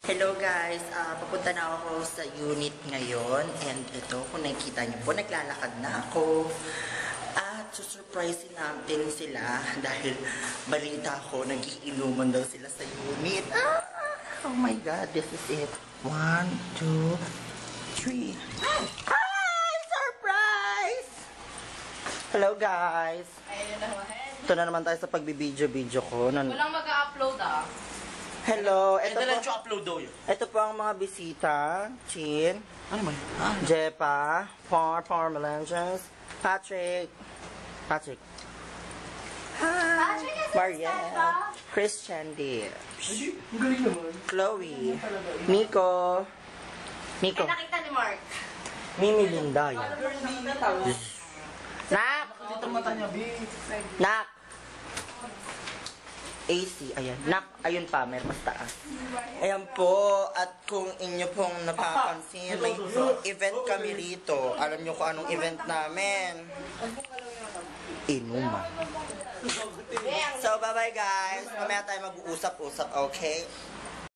Hello guys, papunta na ako sa unit ngayon and ito, kung nakikita niyo po, naglalakad na ako at susurprisein natin sila dahil balita ko, nagiinuman daw sila sa unit. Oh my god, this is it. 1, 2, 3. Hi! Surprise! Hello guys! Ayun na naman. Ito na naman tayo sa pagbibideo-video ko. Walang mag-upload Hello, Ito lang yung upload daw yun. ito po ang mga bisita. Chin, Ano man? Jepa, Par Melanges, Patrick. Hi. Patrick is Marielle. Christian D. Ang galing naman. Chloe. Nico. Ay, nakita ni Mark. Mimi Linda. Yan. Nak! Dito mata niya, B. Nak! AC, ayan. Nak, ayun pa, may mas taas. Ayan po, at kung inyo pong napapansin, may event kami rito. Alam nyo kung anong event namin? Inuman. So, bye-bye guys. Mamaya tayo mag-uusap-usap, okay?